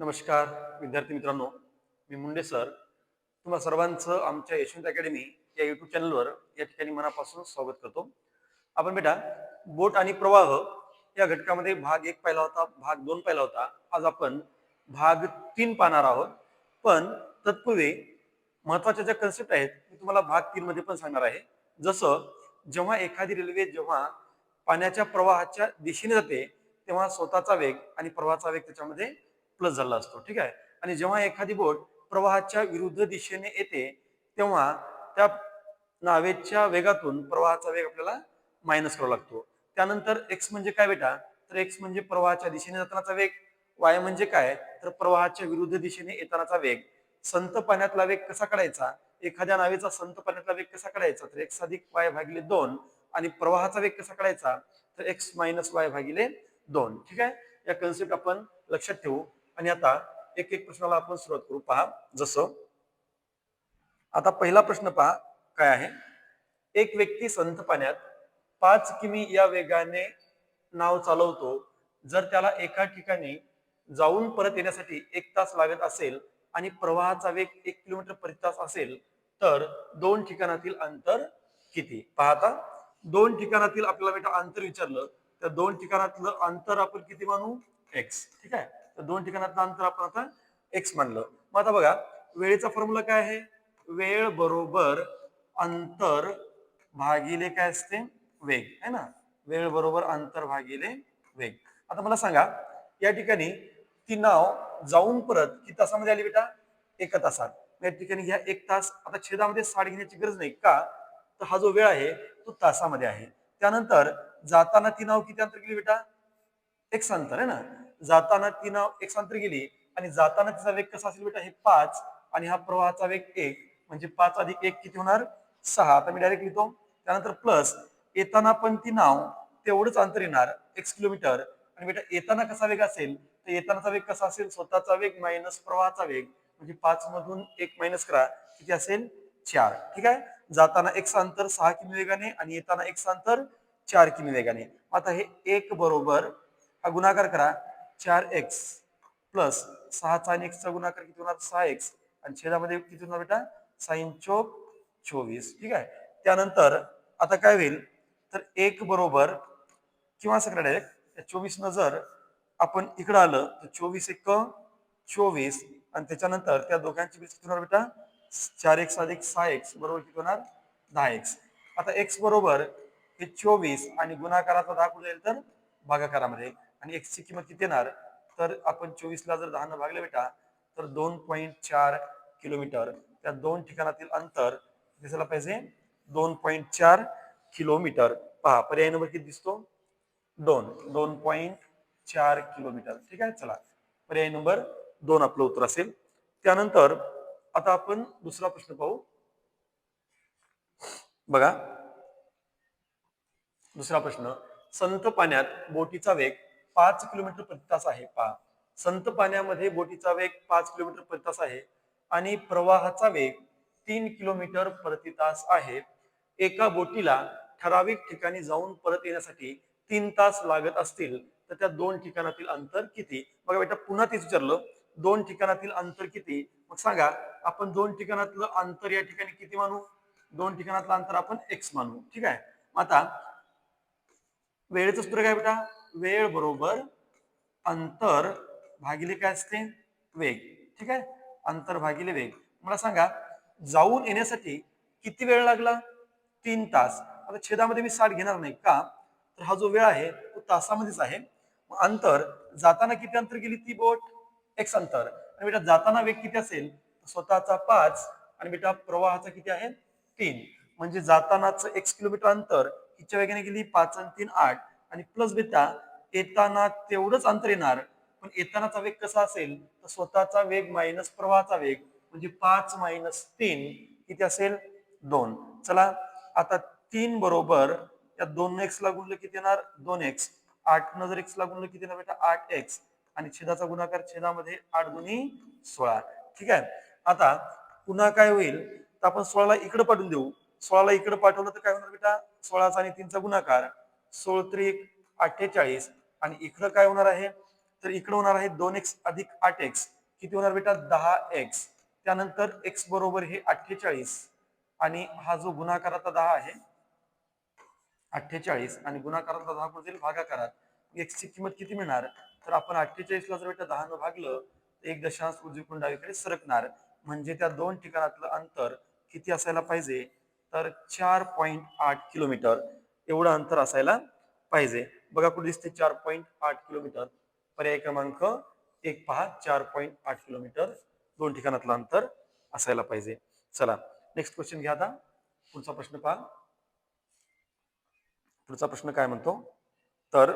नमस्कार विद्यार्थी मित्रांनो, मी मुंडे सर. तुम्हा सर्वांचं आमच्या यशवंत अकॅडमी या युट्यूब चॅनलवर या ठिकाणी मनापासून स्वागत करतो. आपण बेटा बोट आणि प्रवाह या घटकामध्ये भाग 1 पाहिला होता, भाग 2 पाहिला होता. आज आपण भाग 3 पाहणार आहोत. पण तत्पूर्वी महत्त्वाच्या ज्या कन्सेप्ट आहेत मी तुम्हाला भाग 3 मध्ये पण सांगणार आहे. जसं जेव्हा एखादी रेल्वे जेव्हा पाण्याच्या प्रवाहाच्या दिशेने जाते तेव्हा स्वतःचा वेग आणि प्रवाहाचा वेग त्याच्यामध्ये प्लस झाला असतो. ठीक आहे. आणि जेव्हा एखादी बोट प्रवाहाच्या विरुद्ध दिशेने येते तेव्हा त्या नावेच्या वेगातून प्रवाहाचा वेग आपल्याला मायनस करावा लागतो. त्यानंतर एक्स म्हणजे काय बेटा, तर एक्स म्हणजे प्रवाहाच्या दिशेने जातानाचा वेग. वाय म्हणजे काय, तर प्रवाहाच्या विरुद्ध दिशेने येतानाचा वेग. संत पाण्यातला वेग कसा काढायचा, एखाद्या नावेचा संत पाण्यातला वेग कसा काढायचा, तर एक्स अधिक वाय भागिले 2. आणि प्रवाहाचा वेग कसा काढायचा, तर एक्स मायनस वाय भागिले 2. ठीक आहे. या कन्सेप्ट आपण लक्षात ठेवू. आणि आता एक एक प्रश्नाला आपण सुरुवात करू. पहा, जसं आता पहिला प्रश्न पहा काय आहे. एक व्यक्ती संथ पाण्यात 5 किमी या वेगाने नाव चालवतो. जर त्याला एका ठिकाणी जाऊन परत येण्यासाठी 1 तास लागत असेल आणि प्रवाहाचा वेग 1 किलोमीटर प्रति तास असेल तर दोन ठिकाणातील अंतर किती. पाहता, दोन ठिकाणातील आपल्याला बेटा अंतर विचारलं तर दोन ठिकाणातलं अंतर आपण किती मानू, एक्स. ठीक आहे. तर दोन ठिकाणातलं अंतर आपण आता एक्स मानलं. मग आता बघा, वेळेचा फॉर्म्युला काय आहे, वेळ बरोबर अंतर भागिले काय असते, वेग आहे ना. वेळ बरोबर अंतर भागिले वेग. आता मला सांगा, या ठिकाणी ती नाव जाऊन परत किती तासामध्ये आली बेटा, 1 तासात. या ठिकाणी घ्या 1 तास. आता छेदामध्ये 60 घेण्याची गरज नाही का, तर हा जो वेळ आहे तो तासामध्ये आहे. त्यानंतर जाताना ती नाव किती अंतर गेली बेटा, एक अंतर आहे ना. जाताना ती नाव एक अंतर गेली आणि जाताना तिचा वेग कसा असेल बेटा, हे 5 आणि हा प्रवाहाचा वेग 1 म्हणजे 5 अधिक 1 किती होणार, 6. आता मी डायरेक्ट लिहितो. त्यानंतर प्लस येताना पण ती नाव तेवढंच अंतर येणार, x किलोमीटर. आणि बेटा येताना कसा वेग असेल, तर येतानाचा वेग कसा असेल, स्वतःचा वेग मायनस प्रवाहाचा वेग. म्हणजे 5 मधून 1 मायनस करा, किती असेल, 4. ठीक आहे. जाताना x अंतर 6 किमी वेगाने आणि येताना x अंतर 4 किमी वेगाने. आता हे 1 बरोबर हा गुणाकार करा, 4x प्लस 6चा आणि x चा गुणाकार किती होणार, 6x. आणि छेदामध्ये किती होणार बेटा, साइन चोक 24. ठीक आहे. त्यानंतर आता काय होईल, तर 1 बरोबर किंवा असं करा डायरेक्ट, 24 न जर आपण इकडं आलं तर 24 एक 24 आणि त्याच्यानंतर त्या दोघांची बेरीज किती होणार बेटा, 4x अधिक 6x बरोबर किती होणार, 10x. आता x बरोबर हे 24 आणि गुणाकाराचा 10 कुठे जाईल, तर भागाकारामध्ये. आणि x ची किंमत किती येणार, तर आपण 24 ला जर 10 न भागले बेटा तर 2.4 किलोमीटर. त्या दोन ठिकाणातील अंतर दिसायला पाहिजे 2.4 किलोमीटर. पहा, पर्याय नंबर किती दिसतो, 2.4 किलोमीटर. ठीक आहे. चला, पर्याय नंबर 2 आपलं उत्तर असेल. त्यानंतर आता आपण दुसरा प्रश्न पाहू. बघा, दुसरा प्रश्न, संत पाण्यात बोटीचा वेग 5 किलोमीटर प्रति तास आहे. पहा, संत पाण्यामध्ये बोटीचा वेग 5 किलोमीटर प्रति तास आहे आणि प्रवाहाचा वेग 3 किलोमीटर प्रति तास आहे. एका बोटीला ठराविक ठिकाणी जाऊन परत येण्यासाठी 3 तास लागत असतील तर त्या दोन ठिकाणातील अंतर किती. बघा बेटा, पुन्हा तेच विचारलं, दोन ठिकाणातील अंतर किती. मग सांगा, आपण दोन ठिकाणातलं अंतर या ठिकाणी किती मानू, दोन ठिकाणातलं अंतर आपण एक्स मानू. ठीक आहे. आता वेळेचं सूत्र काय बेटा, वेळ बरोबर अंतर भागिले काय असते, वेग. ठीक आहे. अंतर भागिले वेग. मला सांगा, जाऊन येण्यासाठी किती वेळ लागला, 3 तास. आता छेदामध्ये मी 60 घेणार नाही का, तर हा जो वेळ आहे तो तासामध्येच आहे. अंतर जाताना किती अंतर गेली ती बोट, x अंतर. आणि बेटा जाताना वेग किती असेल, स्वतःचा 5 आणि बेटा प्रवाहाचा किती आहे, 3. म्हणजे जातानाच x किलोमीटर अंतर हिच्या वेगाने गेली 5 आणि 3 8. आणि प्लस बेटा येताना तेवढंच अंतर येणार, पण येतानाचा वेग कसा असेल, तर स्वतःचा वेग मायनस प्रवाहाचा वेग. म्हणजे 5 मायनस 3 किती असेल, 2. चला, आता 3 बरोबर या 2x ला गुणलं किती येणार, 2x. 8 न जर x ला गुणलं किती येणार बेटा, 8x. आणि छेदाचा गुणाकार छेदामध्ये 8 दुनी 16. ठीक आहे. आता पुन्हा काय होईल, तर आपण 16 ला इकडे पाठवून देऊ. 16 ला इकडे पाठवलं तर काय होणार बेटा, 16चा आणि 3चा गुणाकार 16 3 48. आणि इकडं काय होणार आहे, तर इकडे होणार आहे 2x अधिक 8x. किती होणार बेटा 10x. त्यानंतर x बरोबर हे 48 आणि हा जो गुणाकाराचा 10 आहे 48 आणि गुणाकारातला 10 कोण जाईल भागाकारात x ची किंमत किती मिळणार तर आपण 48 ला जर बेटा 10 न भागलं तर एक दशांश उजवीकडून डावीकडे सरकणार म्हणजे त्या दोन ठिकाणातलं अंतर किती असायला पाहिजे तर 4.8 किलोमीटर एवढं अंतर असायला पाहिजे. बघा कुठे दिसते 4.8 किलोमीटर. पर्याय क्रमांक 1 पहा 4.8 किलोमीटर दोन ठिकाणातलं अंतर असायला पाहिजे. चला नेक्स्ट क्वेश्चन घ्या आता. पुढचा प्रश्न पहा. पुढचा प्रश्न काय म्हणतो तर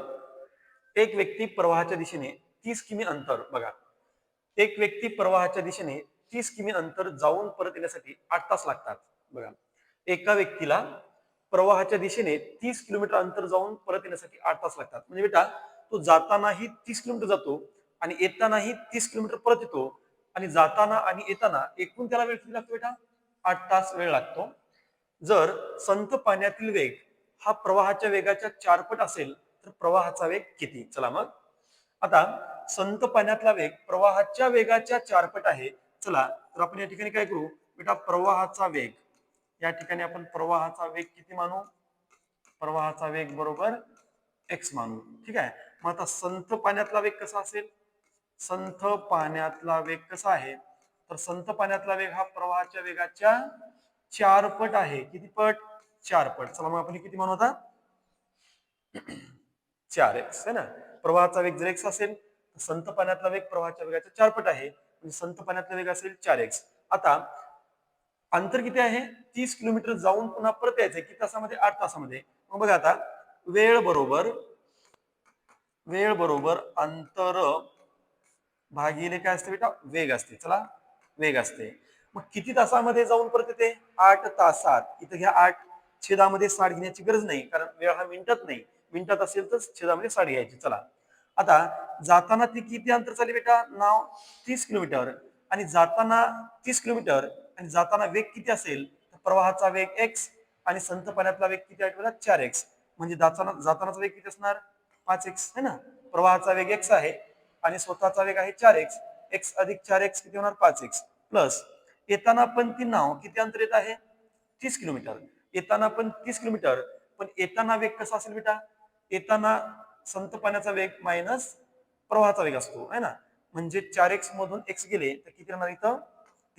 एक व्यक्ती प्रवाहाच्या दिशेने 30 किमी अंतर बघा एक व्यक्ती प्रवाहाच्या दिशेने 30 किमी अंतर जाऊन परत येण्यासाठी 8 तास लागतात. बघा एका व्यक्तीला प्रवाहाच्या दिशेने 30 किलोमीटर अंतर जाऊन परत येण्यासाठी 8 तास लागतात. म्हणजे बेटा तो जातानाही 30 किलोमीटर जातो आणि येतानाही 30 किलोमीटर परत येतो आणि जाताना आणि येताना एकूण त्याला वेळ किती लागतो बेटा 8 तास वेळ लागतो. जर संत पाण्यातील वेग हा प्रवाहाच्या वेगाच्या 4 पट असेल तर प्रवाहाचा वेग किती. चला मग आता संत पाण्यातला वेग प्रवाहाच्या वेगाच्या 4 पट आहे. चला तर आपण या ठिकाणी काय करू बेटा प्रवाहाचा वेग या ठिकाणी आपण प्रवाहाचा वेग किती मानू प्रवाहाचा वेग बरोबर x मानू. ठीक आहे. मग आता संत पाण्यातला वेग कसा असेल संथ पाण्यातला वेग कसा आहे तर संत पाण्यातला वेग हा प्रवाहाच्या वेगाच्या 4 पट आहे. किती पट 4 पट. चला मग आपण किती म्हणू आता 4x है ना. प्रवाहाचा वेग जर x असेल तर संत पाण्यातला वेग प्रवाहाच्या वेगाच्या 4 पट आहे म्हणजे संत पाण्यातला वेग असेल 4x. आता अंतर किती आहे 30 किलोमीटर जाऊन पुन्हा परत यायचंय किती तासामध्ये 8 तासामध्ये. मग बघा आता वेळ बरोबर अंतर भागिले काय असते बेटा वेग असते. चला वेग असते. मग किती तासामध्ये जाऊन परत येते 8 तासात. इथं घ्या 8 छेदामध्ये 60 घेण्याची गरज नाही कारण वेळ हा मिनिटात नाही मिनिटात असेल तर छेदामध्ये 60 घ्यायची. चला आता जाताना ती किती अंतर चालली बेटा नाव 30 किलोमीटर आणि जाताना 30 किलोमीटर आणि जाताना वेग किती असेल तर प्रवाहाचा वेग x आणि संत पाण्यातला वेग किती आहे 4x म्हणजे जातानाचा वेग किती असणार 5x है ना. प्रवाहाचा वेग x आहे आणि स्वतःचा वेग आहे 4x x अधिक 4x किती होणार 5x प्लस येताना पण ती नाव किती अंतर येत आहे 30 किलोमीटर. येताना पण 30 किलोमीटर पण येताना वेग कसा असेल बेटा येताना संत पाण्याचा वेग मायनस प्रवाहाचा वेग असतो है ना म्हणजे 4x मधून x गेले तर किती राहणार इथं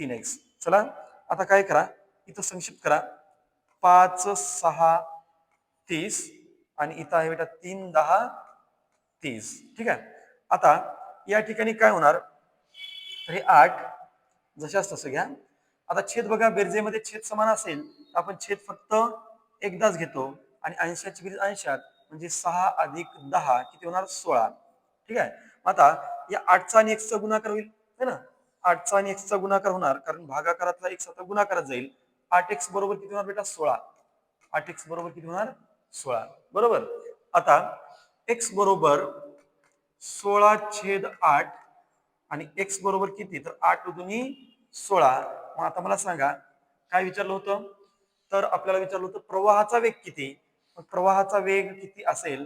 3x. चला आता काय करा इथं संक्षिप्त करा 5 6 30 आणि इथं आहे बेटा 3 10 30. ठीक आहे. आता या ठिकाणी काय होणार तर हे 8 जशाच तसं घ्या. आता छेद बघा बेरजेमध्ये छेद समान असेल तर आपण छेद फक्त एकदाच घेतो आणि अंशाची बेरीज अंशात म्हणजे 6 अधिक 10 किती होणार 16. ठीक आहे. आता या 8चा आणि x चा गुणाकार होईल है ना 8चा आणि x चा गुणाकार होणार कारण भागाकारातला x आता गुणाकारात जाईल 8x बरोबर किती होणार बेटा 16. 8x बरोबर किती होणार 16 बरोबर. आता x बरोबर 16/8 आणि x बरोबर किती तर 8 दुनी 16. मग आता मला सांगा काय विचारलं होतं तर आपल्याला विचारलं होतं प्रवाहाचा वेग किती. प्रवाहाचा वेग किती असेल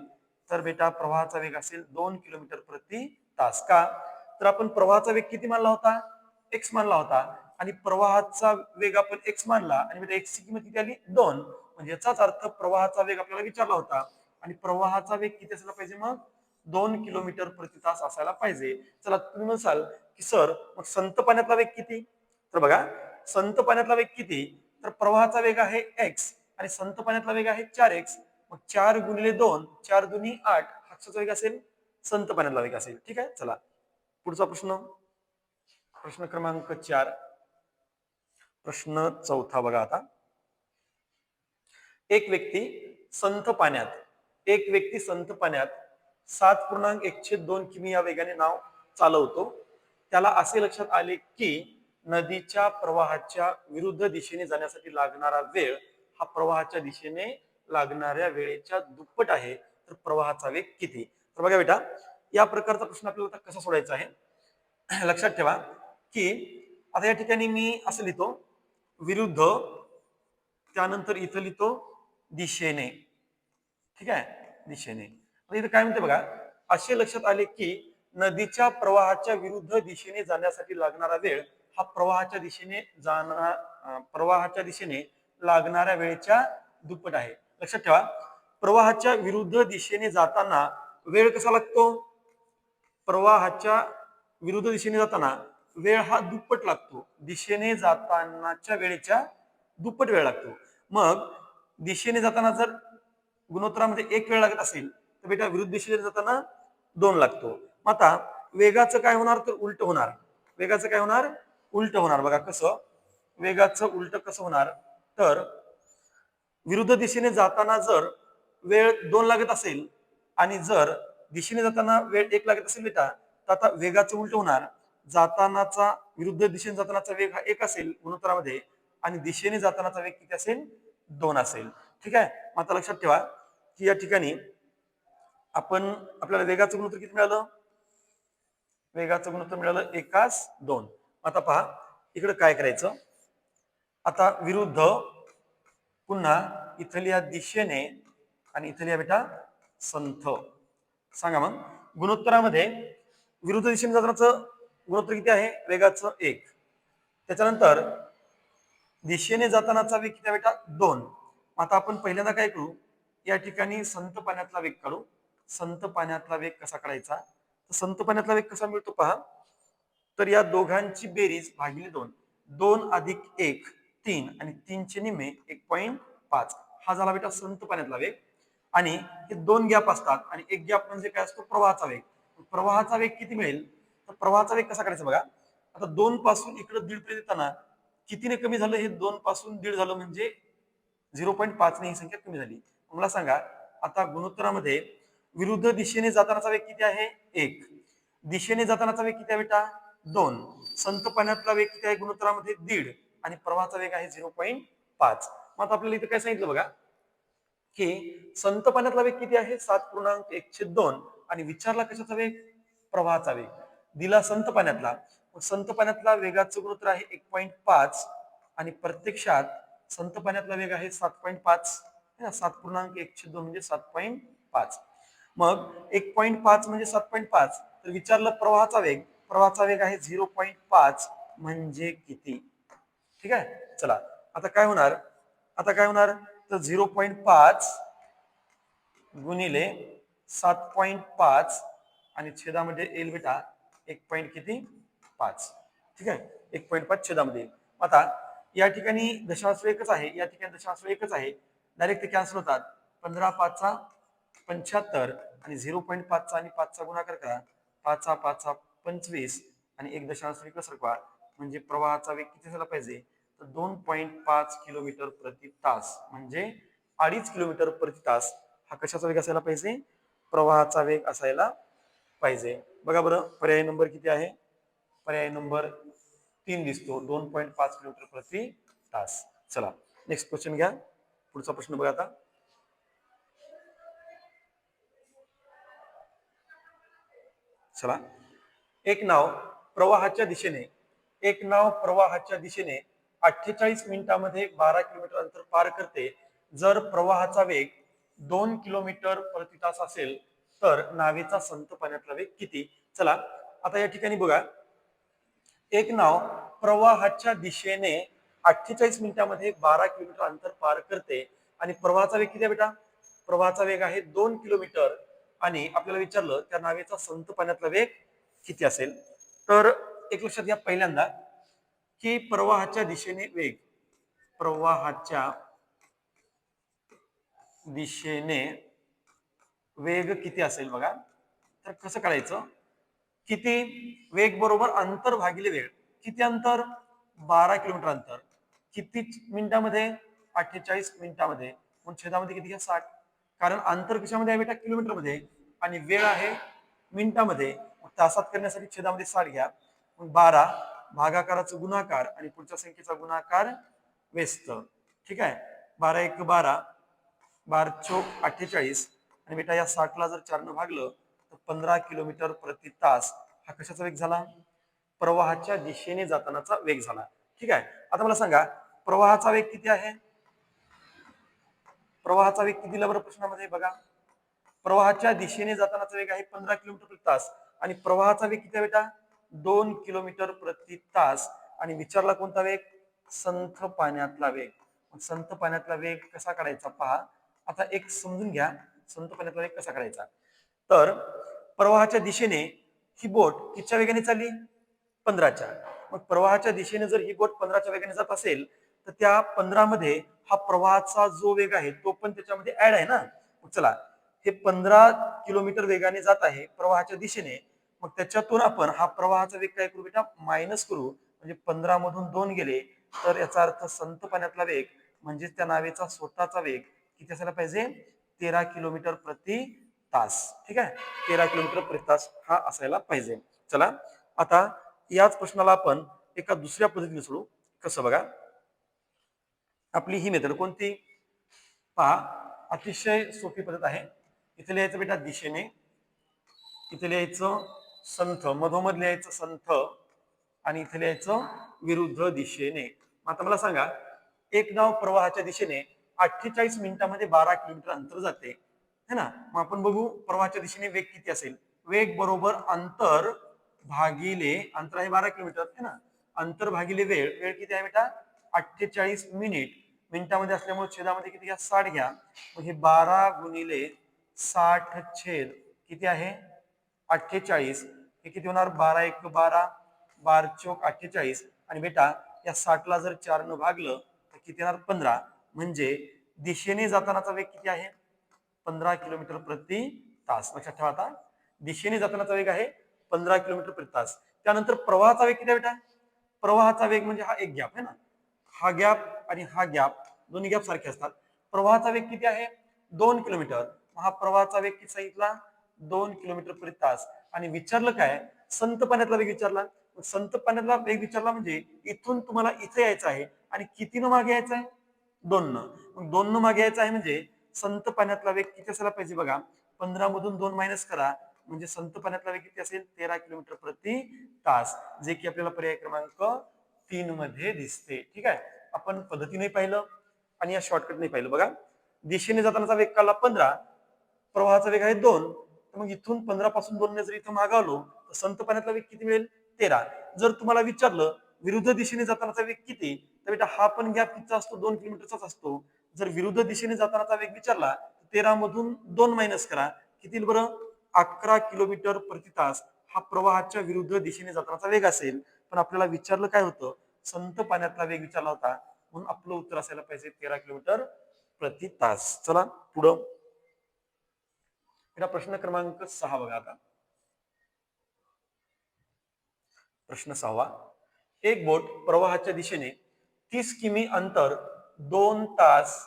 तर बेटा प्रवाहाचा वेग असेल 2 किलोमीटर प्रति तास. का तर आपण प्रवाहाचा वेग किती मानला होता x मानला होता आणि प्रवाहाचा वेग आपण x मानला आणि बेटा x ची किंमत किती आली 2 म्हणजे याचाच अर्थ प्रवाहाचा वेग आपल्याला विचारला होता आणि प्रवाहाचा वेग किती असायला पाहिजे मग 2 किलोमीटर प्रति तास असायला पाहिजे. चला तुम्ही म्हणाल की सर मग संत पाण्यातला वेग किती तर बघा संत पाण्यातला वेग किती तर प्रवाहाचा वेग आहे x आणि संत पाण्यातला वेग आहे 4x मग 4 गुणिले 2 4 दुनी 8 हा कशाचा वेग असेल संत पाण्यातला वेग असेल. ठीक आहे. चला पुढचा प्रश्न क्रमांक 4 प्रश्न चौथा बघा आता एक व्यक्ती संत पाण्यात 7.1/2 किमी या वेगाने नाव चालवतो. त्याला असे लक्षात आले की नदीच्या प्रवाहाच्या विरुद्ध दिशेने जाण्यासाठी लागणारा वेळ हा प्रवाहाच्या दिशेने लागणाऱ्या वेळेच्या दुप्पट आहे तर प्रवाहाचा वेग किती. तर बघा बेटा या प्रकारचा प्रश्न आपल्याला कसा सोडायचा आहे लक्षात ठेवा की आता या ठिकाणी मी असं लिहितो विरुद्ध त्यानंतर इथं लिहितो दिशेने. ठीक आहे दिशेने. इथं काय म्हणते बघा असे लक्षात आले की नदीच्या प्रवाहाच्या विरुद्ध दिशेने जाण्यासाठी लागणारा वेळ हा प्रवाहाच्या दिशेने लागणाऱ्या वेळेच्या दुप्पट आहे. लक्षात ठेवा, प्रवाहाच्या विरुद्ध दिशेने जाताना वेळ कसा लागतो? प्रवाहाच्या विरुद्ध दिशेने जाताना वेळ हा दुप्पट लागतो. दिशेने जातानाच्या वेळेच्या दुप्पट वेळ लागतो. मग दिशेने जाताना जर गुणोत्तरामध्ये 1 वेळ लागत असेल तर बेटा विरुद्ध दिशेने जाताना 2 लागतो. आता वेगाचं काय होणार? तर उलट होणार. वेगाचं काय होणार? उलट होणार. बघा कसं वेगाचं उलट कसं होणार? तर विरुद्ध दिशेने जाताना जर वेळ 2 लागत असेल आणि जर दिशेने जाताना वेळ 1 लागत असेल बेटा, तर आता वेगाचं उलट होणार. जातानाचा विरुद्ध दिशेने जातानाचा वेग हा 1 असेल गुणोत्तरामध्ये आणि दिशेने जातानाचा वेग किती असेल? 2 असेल. ठीक आहे. आता लक्षात ठेवा की या ठिकाणी आपल्याला वेगाचं गुणोत्तर किती मिळालं? वेगाचं गुणोत्तर मिळालं 1:2. आता पहा इकडे काय करायचं. आता विरुद्ध पुन्हा इथल्या दिशेने आणि इथल्या बेटा संथ. सांगा मग गुणोत्तरामध्ये विरुद्ध दिशेने जातानाचं गुणोत्तर किती आहे? वेगाचं 1. त्याच्यानंतर दिशेने जातानाचा वेग किती बेटा? 2. आता आपण पहिल्यांदा काय करू, या ठिकाणी संत पाण्यातला वेग काढू. संत पाण्यातला वेग कसा काढायचा? तर संत पाण्यातला वेग कसा मिळतो पहा. तर या दोघांची बेरीज भागिले 2. 2 अधिक 1 3 आणि 3 चे निम्मे 1.5 हा झाला बेटा संत पाण्यातला वेग. आणि हे 2 गॅप असतात आणि एक गॅप म्हणजे काय असतो? प्रवाहाचा वेग. प्रवाहाचा वेग किती मिळेल? तर प्रवाहाचा वेग कसा काढायचा बघा. आता 2 पासून इकडे 1.5 पर्यंत येताना कितीने कमी झालं? हे 2 पासून 1.5 झालं म्हणजे 0.5 ने ही संख्या कमी झाली. मला सांगा आता गुणोत्तरामध्ये विरुद्ध दिशेने जातानाचा वेग किती आहे? 1. दिशेने जातानाचा वेग किती आहे बेटा? 2. संत पाण्यातला वेग किती आहे गुणोत्तरामध्ये? 1.5 आणि प्रवाहाचा वेग आहे 0.5. मग आता आपल्याला इथं काय सांगितलं बघा की संत पाण्यातला वेग किती आहे? 7.1/2 आणि विचारला कशाचा वेग? प्रवाहाचा वेग. दिला संत पाण्यातला. संत पाण्यातला वेगाचं गुणोत्तर आहे 1.5 आणि प्रत्यक्षात संत पाण्यातला वेग आहे 7.5. 7.1/2 म्हणजे 7.5. मग 1.5 म्हणजे 7.5. तर विचारलं प्रवाहाचा वेग. प्रवाहाचा वेग आहे 0.5 म्हणजे किती? ठीक आहे. चला आता काय होणार? तर 0.5 गुणिले 7.5 आणि छेदामध्ये येईल बेटा 1. ठीक आहे. 1.5 छेदामध्ये. आता या ठिकाणी दशांश एकच आहे, या ठिकाणी दशांश एकच आहे. डायरेक्ट ते कॅन्सल होतात. 15×5 = 75 आणि 0.5 आणि 5 गुणाकार करा. 5×5 = 25 आणि 1.1 सरकवा म्हणजे प्रवाहाचा वेग किती झाला पाहिजे? तर 2.5 किलोमीटर प्रति तास म्हणजे 2.5 किलोमीटर प्रति तास हा कशाचा वेग असायला पाहिजे? प्रवाहाचा वेग असायला पाहिजे. बघा बरं पर्याय नंबर किती आहे? पर्याय नंबर 3 दिसतो. 2.5 किलोमीटर प्रति तास. चला नेक्स्ट क्वेश्चन घ्या. पुढचा प्रश्न बघा आता. चला एक नाव प्रवाहाच्या दिशेने 48 मिनिटांमध्ये 12 किलोमीटर अंतर पार करते. जर प्रवाहाचा वेग 2 किलोमीटर प्रति तास असेल तर नावेचा संत पाण्यातला वेग किती? चला आता या ठिकाणी बघा एक नाव प्रवाहाच्या दिशेने 48 मिनिटांमध्ये 12 किलोमीटर अंतर पार करते आणि प्रवाहाचा वेग किती आहे बेटा? प्रवाहाचा वेग आहे 2 किलोमीटर आणि आपल्याला विचारलं त्या नावेचा संत पाण्यातला वेग किती असेल? तर एक लक्षात घ्या पहिल्यांदा की प्रवाहाच्या दिशेने वेग किती असेल बघा. तर कसं करायचं? किती वेग बरोबर अंतर भागिले वेळ. किती अंतर? 12 किलोमीटर अंतर. किती मिनिटांमध्ये? 48 मिनिटांमध्ये. मग छेदामध्ये किती घ्या? 60. कारण अंतर कशामध्ये आहे बेटा? किलोमीटर मध्ये आणि वेळ आहे मिनिटांमध्ये. तासात करण्यासाठी छेदामध्ये 60 घ्या. मग 12 भागाकाराचा गुणाकार आणि पुढच्या संख्येचा गुणाकार व्यस्त. ठीक आहे. 12×1 = 12, 12×4 = 48 आणि बेटा या 60 ला जर 4 ने भागलं तर 15 किलोमीटर प्रति तास हा कशाचा वेग झाला? प्रवाहाच्या दिशेने जातानाचा वेग झाला. ठीक आहे. आता मला सांगा प्रवाहाचा वेग किती आहे? प्रवाहाचा वेग किती दिला बरं प्रश्नामध्ये बघा. प्रवाहाच्या दिशेने जातानाचा वेग आहे 15 किलोमीटर प्रति तास. आणि प्रवाहाचा वेग किती आहे बेटा 2 किलोमीटर प्रति तास आणि विचारला कोणता वेग संथ पाण्यातला वेग. संथ पाण्यातला वेग कसा काढायचा पहा. आता एक समजून घ्या संथ पाण्यातला वेग कसा काढायचा. तर प्रवाहाच्या दिशेने ही बोट कितीच्या वेगाने चालली 15च्या. मग प्रवाहाच्या दिशेने जर ही बोट 15च्या वेगाने जात असेल तर त्या 15 मध्ये हा प्रवाहाचा जो वेग आहे तो पण त्याच्यामध्ये ऍड आहे ना. मग चला हे 15 किलोमीटर वेगाने जात आहे प्रवाहाच्या दिशेने. मग त्याच्यातून आपण हा प्रवाहाचा वेग काय करू बेटा मायनस करू. म्हणजे 15 मधून 2 गेले तर याचा अर्थ संथ पाण्यातला वेग म्हणजे त्या नावेचा स्वतःचा वेग किती असायला पाहिजे 13 किलोमीटर प्रति तास. ठीक आहे 13 किलोमीटर प्रति तास हा असायला पाहिजे. चला आता याच प्रश्नाला आपण एका दुसऱ्या पद्धतीने सोडू. कसं बघा आपली ही मेथड कोणती पहा अतिशय सोपी पद्धत आहे. इथे लिहायचं बेटा दिशेने, इथे लिहायचं संथ, मधोमध लिहायचं संथ आणि इथे लिहायचं विरुद्ध दिशेने. आता मला सांगा एक नाव प्रवाहाच्या दिशेने 48 मिनिटांमध्ये 12 किलोमीटर अंतर जाते है ना. मग आपण बघू प्रवाहाच्या दिशेने वेग किती असेल. वेग बरोबर अंतर भागिले अंतर आहे 12 किलोमीटर है ना. अंतर भागिले वेळ, वेळ किती आहे बेटा 48 मिनिट. मिनिटामध्ये असल्यामुळे छेदामध्ये किती घ्या 60 घ्या. मग हे 12 गुणिले 60 छेद किती आहे 48. हे किती होणार 12 1 12 12 चौक 48 आणि बेटा या 60 ला जर 4 न भागलं तर किती येणार 15. म्हणजे दिशेने जातानाचा वेग किती आहे 15 किलोमीटर प्रति तास. लक्षात ठेवा आता दिशेने जातानाचा वेग आहे 15 किलोमीटर प्रति तास. त्यानंतर प्रवाहाचा वेग किती आहे बेटा प्रवाहाचा वेग म्हणजे हा एक गॅप आहे ना. हा गॅप आणि हा गॅप दोन्ही गॅप सारखे असतात. प्रवाहाचा वेग किती आहे 2 किलोमीटर. हा प्रवाहाचा वेग किती सांगितला 2 किलोमीटर प्रति तास. आणि विचारलं काय संत पाण्यातला वेग विचारला. संत पाण्यातला वेग विचारला म्हणजे इथून तुम्हाला इथे यायचं आहे आणि कितीनं मागे यायचं आहे 2 न. मग 2 न मागे यायचं आहे म्हणजे संत पाण्यातला वेग किती असायला पाहिजे बघा 15 मधून 2 मायनस करा म्हणजे संत पाण्यातला वेग किती असेल 13 किलोमीटर प्रति तास. जे की आपल्याला पर्याय क्रमांक 3 मध्ये दिसते. ठीक आहे आपण पद्धतीने पाहिलं आणि या शॉर्टकटने पाहिलं. बघा दिशेने जातानाचा वेग काढला 15 प्रवाहाचा वेग आहे 2. मग इथून 15 पासून 2 ने जर इथं मागावलो तर संत पाण्यातला वेग किती मिळेल 13. जर तुम्हाला विचारलं विरुद्ध दिशेने जातानाचा वेग किती तर बेटा हा पण गॅप कितीचा असतो 2 किलोमीटरचाच असतो. जर विरुद्ध दिशेने जातानाचा वेग विचारला 13 मधून 2 मायनस करा किती बरं 11 किलोमीटर प्रति तास हा प्रवाहाच्या विरुद्ध दिशेने जातानाचा वेग असेल. पण आपल्याला विचारलं काय होतं संत पाण्यातला वेग विचारला होता म्हणून आपलं उत्तर असायला पाहिजे 13 किलोमीटर प्रति तास. चला पुढं प्रश्न क्रमांक 6 बघा आता. प्रश्न 6 एक बोट प्रवाहाच्या दिशेने 30 किमी अंतर 2 तास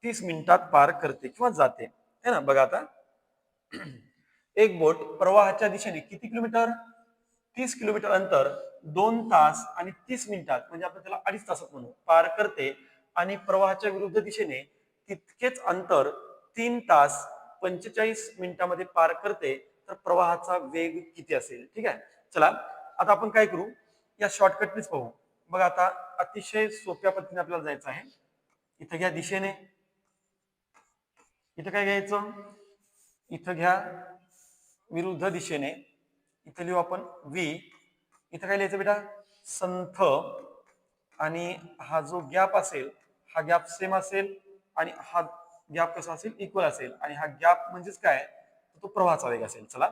30 मिनिटात पार करते किंवा जाते है ना. बघा आता एक बोट प्रवाहाच्या दिशेने किती किलोमीटर 30 किलोमीटर अंतर 2 तास आणि 30 मिनिटात म्हणजे आपण त्याला 2.5 तासात म्हणू पार करते आणि प्रवाहाच्या विरुद्ध दिशेने तितकेच अंतर 3 तास 45 मिनिटांमध्ये पार करते तर प्रवाहाचा वेग किती असेल. ठीक आहे चला आता आपण काय करू या शॉर्टकटनेच पाहू. बघा आता अतिशय सोप्या पद्धतीने आपल्याला जायचं आहे. इथं घ्या दिशेने, इथं काय घ्यायचं इथं घ्या विरुद्ध दिशेने, इथं लिहू आपण व्ही. इथं काय लिहायचं बेटा संथ आणि हा जो गॅप असेल हा गॅप सेम असेल आणि हा गॅप कसा असेल इक्वल असेल आणि हा गॅप म्हणजेच काय तो प्रवाहाचा वेग असेल. चला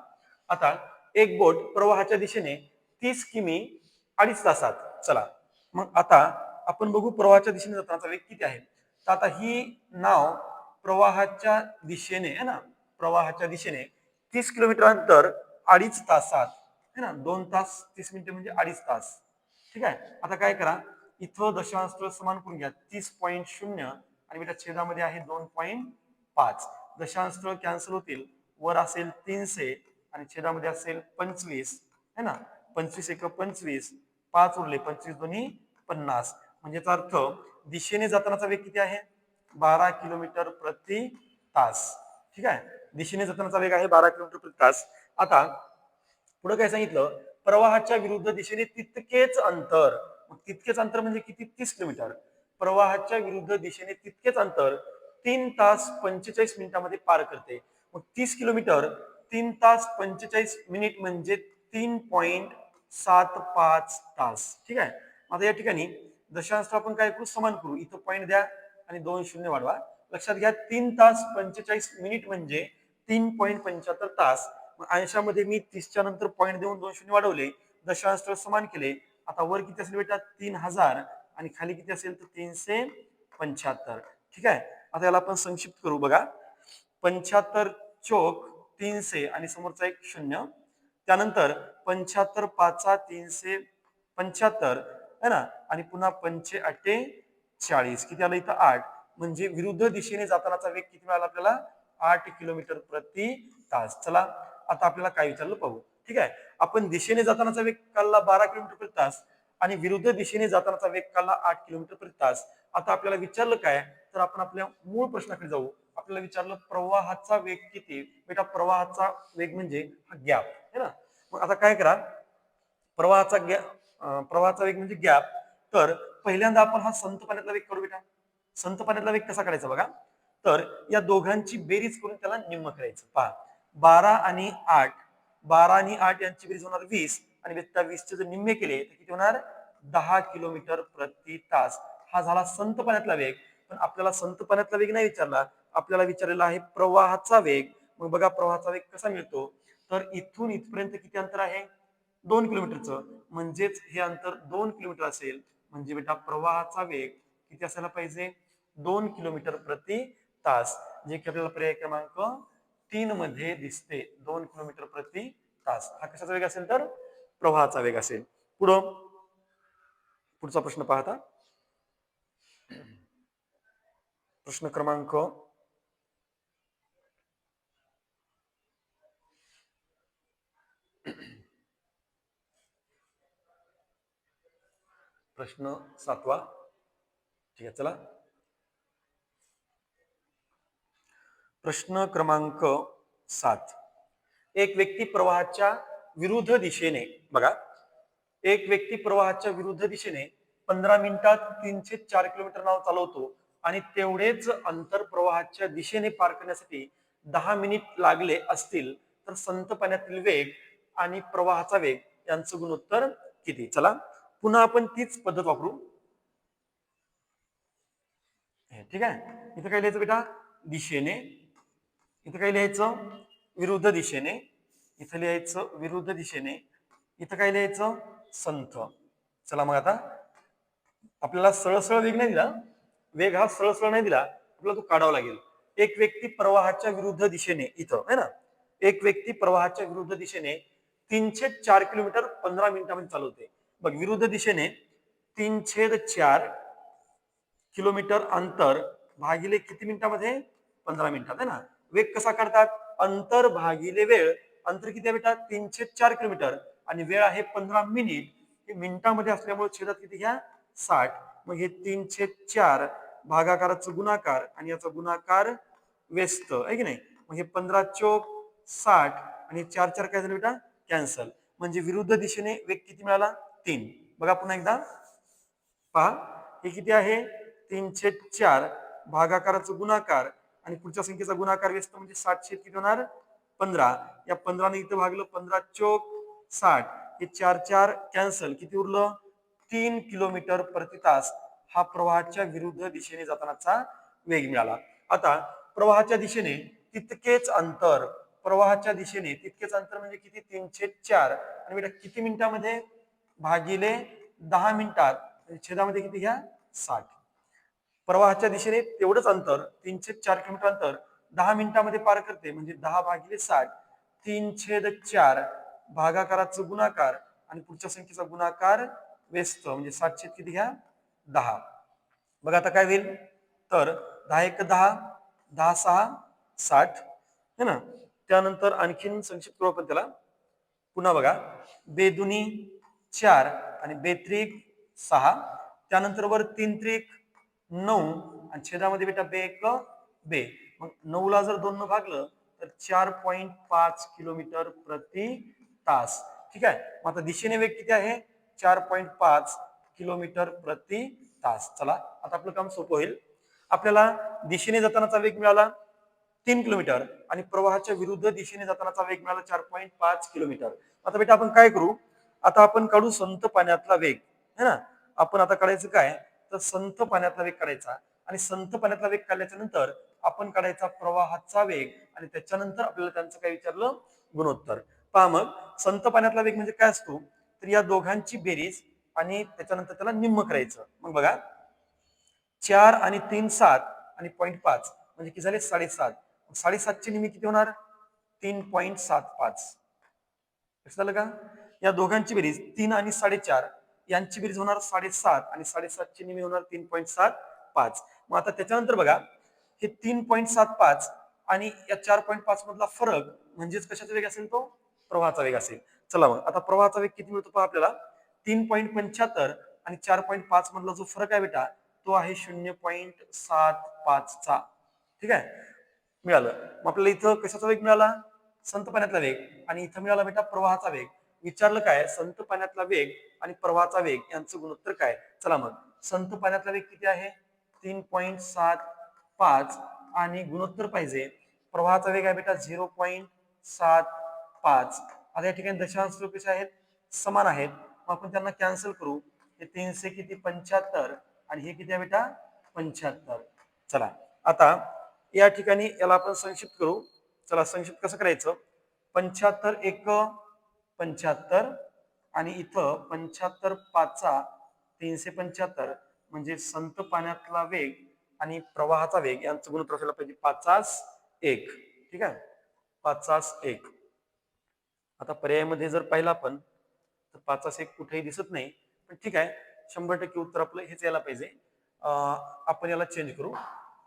आता एक बोट प्रवाहाच्या दिशेने 30 किमी 2.5 तासात. चला मग आता आपण बघू प्रवाहाच्या दिशेने जातानाचा वेग किती आहे. तर आता ही नाव प्रवाहाच्या दिशेने आहे ना प्रवाहाच्या दिशेने 30 किलोमीटर अंतर 2.5 तासात है ना 2 तास 30 मिनिटे म्हणजे 2.5 तास. ठीक आहे आता काय करा इथं दशांश स्थळ समान करून घ्या 30.0 आणि बेटा छेदामध्ये आहे 2.5. दशांश स्थळ कॅन्सल होतील वर असेल 300 आणि छेदामध्ये असेल 25 है ना. 25 एक 25 5 उरले 25 दोन्ही 50 म्हणजे याचा अर्थ दिशेने जातानाचा वेग किती आहे 12 किलोमीटर प्रति तास. ठीक आहे दिशेने जातानाचा वेग आहे 12 किलोमीटर प्रति तास. आता पुढे काय सांगितलं प्रवाहाच्या विरुद्ध दिशेने तितकेच अंतर. तितकेच अंतर म्हणजे किती 30 किलोमीटर. प्रवाहाच्या विरुद्ध दिशेने तितकेच अंतर 3 तास 45 मिनिटांमध्ये पार करते. मग 30 किलोमीटर 3 तास 45 मिनिट म्हणजे 3.75 तास. ठीक आहे. आता या ठिकाणी दशांश आपण काय करू, समान करू. इथं पॉईंट द्या आणि 2 शून्य वाढवा. लक्षात घ्या 3 तास 45 मिनिट म्हणजे 3.75 तास. अंशामध्ये मी 30च्या नंतर पॉईंट देऊन 2 शून्य वाढवले, दशांश समान केले. आता वर किती असेल बेटा, 3000 आणि खाली किती असेल तर 375. ठीक आहे. आता याला आपण संक्षिप्त करू बघा. 75 चोक 300 आणि समोरचा एक शून्य, त्यानंतर 75 पाचा 375 है ना, आणि पुन्हा 5×8 = 40. किती आलं इथं 8. म्हणजे विरुद्ध दिशेने जातानाचा वेग किती मिळाला आपल्याला, 8 किलोमीटर प्रति तास. चला आता आपल्याला काय विचारलं पाहू. ठीक आहे. आपण दिशेने जातानाचा वेग काढला 12 किलोमीटर प्रति तास आणि विरुद्ध दिशेने जातानाचा वेग काढला 8 किलोमीटर प्रति तास. आता आपल्याला विचारलं काय, तर आपण आपल्या मूळ प्रश्नाकडे जाऊ. आपल्याला विचारलं प्रवाहाचा वेग किती. बेटा प्रवाहाचा वेग म्हणजे हा गॅप है ना. मग आता काय करा, प्रवाहाचा वेग म्हणजे गॅप. तर पहिल्यांदा आपण हा संत पाण्यातला वेग काढू बेटा. संत पाण्यातला वेग कसा काढायचा बघा. तर या दोघांची बेरीज करून त्याला निम्म करायचं. पहा 12 आणि 8 यांची बेरीज होणार 20 आणि त्या 20चे जर निम्मे केले तर किती होणार, 10 किलोमीटर प्रति तास. हा झाला संत पाण्यातला वेग. पण आपल्याला संत पाण्यातला वेग नाही विचारला, आपल्याला विचारलेला आहे प्रवाहाचा वेग. मग बघा प्रवाहाचा वेग कसा मिळतो, तर इथून इथपर्यंत किती अंतर आहे, 2 किलोमीटरचं. म्हणजेच हे अंतर 2 किलोमीटर असेल. म्हणजे बेटा प्रवाहाचा वेग किती असायला पाहिजे, 2 किलोमीटर प्रति तास. जे की आपल्याला पर्याय क्रमांक 3 मध्ये दिसते. 2 किलोमीटर प्रति तास हा कशाचा वेग असेल, तर प्रवाहाचा वेग असेल. पुढचा प्रश्न पाहता. प्रश्न क्रमांक 7. ठीक आहे. चला प्रश्न क्रमांक 7. एक व्यक्ती प्रवाहाच्या विरुद्ध दिशेने, बघा एक व्यक्ती प्रवाहाच्या विरुद्ध दिशेने 15 मिनिटात 304 किलोमीटर नाव चालवतो आणि तेवढेच अंतर प्रवाहाच्या दिशेने पार करण्यासाठी 10 मिनिट लागले असतील तर संत पाण्यातील वेग आणि प्रवाहाचा वेग यांचं गुणोत्तर किती. चला पुन्हा आपण तीच पद्धत वापरू. ठीक आहे. इथं काय लिहायचं बेटा, दिशेने. इथं काय लिहायचं, विरुद्ध दिशेने. इथं लिहायचं विरुद्ध दिशेने. इथं काय लिहायचं, संथ. चला मग आता आपल्याला सरळ सरळ वेग नाही दिला, वेग हा सरळ सरळ नाही दिला, आपल्याला तो काढावा लागेल. एक व्यक्ती प्रवाहाच्या विरुद्ध दिशेने, इथं है ना, एक व्यक्ती प्रवाहाच्या विरुद्ध दिशेने 304 किलोमीटर 15 मिनिटांमध्ये चालवते. बघ विरुद्ध दिशेने 3/4 किलोमीटर अंतर भागिले किती मिनिटामध्ये, 15 मिनिटात है ना. वेग कसा काढतात, अंतर भागिले वेळ. अंतर किती आहे बेटा, 304 किलोमीटर आणि वेळ आहे 15 मिनिट. हे मिनिटामध्ये असल्यामुळे छेदात किती घ्या, 60. मग हे 3/4 भागाकाराचं गुणाकार आणि याचा गुणाकार व्यस्त आहे की नाही. मग हे 15 चोक 60 आणि 4 काय झालं बेटा, कॅन्सल. म्हणजे विरुद्ध दिशेने वेग किती मिळाला, 3. बघा पुन्हा एकदा पहा, हे किती आहे, 3/4 भागाकाराचं गुणाकार आणि पुढच्या संख्येचा गुणाकार व्यस्त म्हणजे 60 किती होणार, 15. या 15 ने इथं भागलं, 15 चोक 60. हे 4 कॅन्सल, किती उरलं, 3 किलोमीटर प्रति तास. हा प्रवाहाच्या विरुद्ध दिशेने जातानाचा वेग मिळाला. आता प्रवाहाच्या दिशेने तितकेच अंतर, प्रवाहाच्या दिशेने तितकेच अंतर म्हणजे किती, 3/4 आणि बेटा किती मिनिटामध्ये, भागिले 10 मिनिटात. छेदामध्ये किती घ्या, 60. प्रवाहाच्या दिशेने तेवढंच अंतर 304 किलोमीटर अंतर 10 मिनिटांमध्ये पार करते. म्हणजे 10 भागिले 60. 3/4 भागाकाराचं गुणाकार आणि पुढच्या संख्येचा गुणाकार व्यस्त म्हणजे 60 किती घ्या, 10. बघा आता काय होईल, तर 10 × 10, 10 × 6 60 है ना. त्यानंतर आणखीन संक्षिप्त करू आपण त्याला. पुन्हा बघा, बेदुनी 4 आणि बेत्रिक 6. त्यानंतर वर 3 त्रिक 9 आणि छेदामध्ये बेटा बे एक बे. मग 9 ला जर 2 भागलं तर 4.5 किलोमीटर प्रति तास. ठीक आहे. मग आता दिशेने वेग किती आहे, 4.5 किलोमीटर प्रति तास. चला आता आपलं काम सोपं होईल. आपल्याला दिशेने जातानाचा वेग मिळाला 3 किलोमीटर आणि प्रवाहाच्या विरुद्ध दिशेने जातानाचा वेग मिळाला 4.5 किलोमीटर. आता बेटा आपण काय करू, आता आपण काढू संत पाण्यातला वेग, है ना. आपण आता काढायचं काय, तर संत पाण्यातला वेग काढायचा आणि संत पाण्यातला वेग काढल्याच्या नंतर आपण काढायचा प्रवाहाचा वेग आणि त्याच्यानंतर आपल्याला त्यांचं काय विचारलं, गुणोत्तर. पहा मग संत पाण्यातला वेग म्हणजे काय असतो, तर या दोघांची बेरीज आणि त्याच्यानंतर त्याला निम्म करायचं. मग बघा 4 आणि 3 7 आणि 0.5 म्हणजे किती झाले 7.5. 7.5ची निम्मी किती होणार, 3.75. झालं का. या दोघांची बेरीज 3 आणि 4.5 यांची बेरीज होणार 7.5 आणि 7.5ची निम्मी होणार 3.75. मग आता त्याच्यानंतर बघा हे 3.75 आणि या 4.5 मधला फरक म्हणजेच कशाचा वेग असेल, तो प्रवाहाचा वेग असेल. चला मग आता प्रवाहाचा वेग किती मिळतो पहा आपल्याला, 3.75 आणि 4.5 मधला जो फरक आहे बेटा तो आहे 0.75 चा. ठीक आहे, मिळालं. मग आपल्याला इथं कशाचा वेग मिळाला, संत पाण्यातला वेग, आणि इथं मिळाला बेटा प्रवाहाचा वेग. विचारलं काय, संत पाण्यातला वेग आणि प्रवाहाचा वेग यांचं गुणोत्तर काय. चला मग संत पाण्यातला वेग किती आहे, 3.75 आणि गुणोत्तर पाहिजे प्रवाहाचा वेग आहे बेटा 0.75. आता या ठिकाणी दशांश रूप कसे आहेत, समान आहेत. मग आपण त्यांना कॅन्सल करू. हे 300 किती 75 आणि हे किती आहे बेटा 75. चला आता या ठिकाणी याला आपण संक्षिप्त करू. चला संक्षिप्त कसं करायचं, 75 एक 75 आणि इथं 75 पाचा 375 म्हणजे संत पाण्यातला वेग आणि प्रवाहाचा वेग यांचं गुणोत्तर असायला पाहिजे 5:1. ठीक आहे, 5:1. आता पर्यायामध्ये जर पाहिला आपण तर 5:1 कुठेही दिसत नाही, पण ठीक आहे 100% उत्तर आपलं हेच यायला पाहिजे. आपण याला चेंज करू.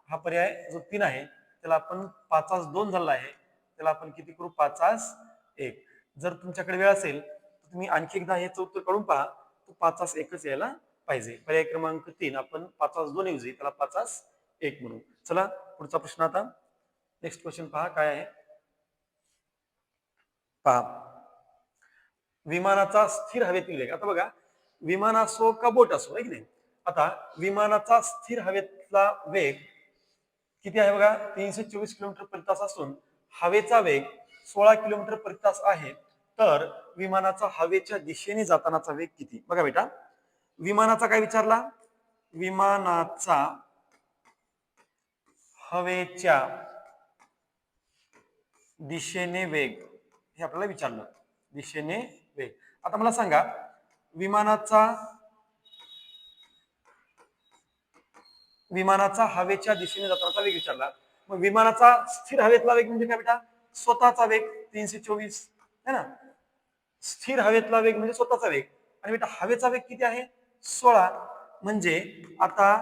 हा पर्याय जो 3 आहे त्याला आपण 5:2 झाला आहे, त्याला आपण किती करू 5:1. जर तुमच्याकडे वेळ असेल तर तुम्ही आणखी एकदा हेच उत्तर काढून पहा, तो 5:1च यायला पाहिजे. पर्याय क्रमांक 3 आपण 5:2 ऐवजी त्याला 5:1 म्हणू. चला पुढचा प्रश्न. आता नेक्स्ट क्वेश्चन पहा काय आहे. पहा विमानाचा स्थिर हवेतील वेग. आता बघा विमान असो का बोट असो, आहे की नाही. आता विमानाचा स्थिर हवेतला वेग किती आहे बघा, 324 किलोमीटर प्रति तास असून हवेचा वेग 16 किलोमीटर प्रति तास आहे. तर विमानाचा हवेच्या दिशेने जातानाचा वेग किती. बघा बेटा विमानाचा काय विचारला, विमानाचा हवेच्या दिशेने वेग हे आपल्याला विचारलं, दिशेने वेग. आता मला सांगा विमानाचा हवेच्या दिशेने जातानाचा वेग विचारला. मग विमानाचा स्थिर हवेतला वेग म्हणजे काय बेटा, स्वतःचा वेग 324 है ना. स्थिर हवेतला वेग म्हणजे स्वतःचा वेग, आणि बेटा हवेचा वेग किती आहे 16. म्हणजे आता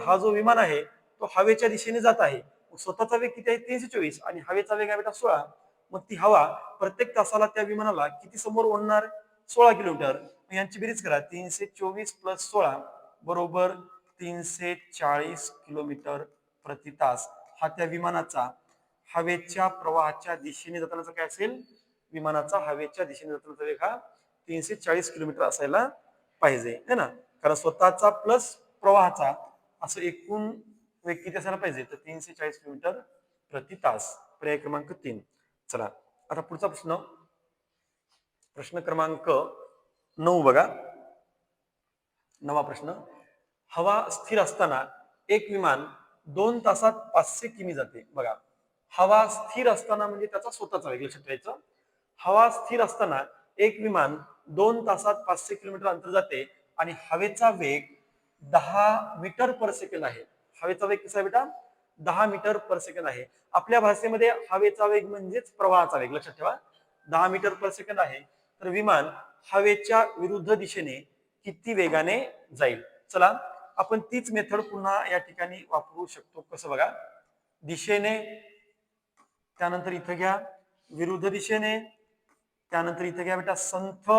हा जो विमान आहे तो हवेच्या दिशेने जात आहे. स्वतःचा वेग किती आहे 324 आणि हवेचा वेग आहे बेटा 16. मग ती हवा प्रत्येक तासाला त्या विमानाला किती समोर ओढणार, 16 किलोमीटर. यांची बेरीज करा, 324 + 16 बरोबर 340 किलोमीटर प्रति तास. हा त्या विमानाचा हवेच्या प्रवाहाच्या दिशेने जातानाचा काय असेल, विमानाचा हवेच्या दिशेने जातानाचा वेग हा 340 किलोमीटर असायला पाहिजे, है ना. कारण स्वतःचा प्लस प्रवाहाचा असं एकूण वेग किती असायला पाहिजे, तर 340 किलोमीटर प्रति तास. पर्याय क्रमांक 3. चला आता पुढचा प्रश्न, प्रश्न क्रमांक 9 बघा. 9वा प्रश्न. हवा स्थिर असताना एक विमान 2 तासात 500 किमी जाते. बघा हवा स्थिर असताना म्हणजे त्याचा स्वतःचा वेग लक्षात ठेवायचं. हवा स्थिर असताना एक विमान 2 तासात 500 किलोमीटर अंतर जाते आणि हवेचा वेग 10 मीटर पर सेकंद आहे. हवेचा वेग कसा आहे बेटा 10 मीटर पर सेकंद आहे. आपल्या भाषेमध्ये हवेचा वेग म्हणजेच प्रवाहाचा वेग लक्षात ठेवा. 10 मीटर पर सेकंद आहे. तर विमान हवेच्या विरुद्ध दिशेने किती वेगाने जाईल. चला आपण तीच मेथड पुन्हा या ठिकाणी वापरू शकतो. कसं बघा, दिशेने, त्यानंतर इथं घ्या विरुद्ध दिशेने, त्यानंतर इथं घ्या बेटा संथ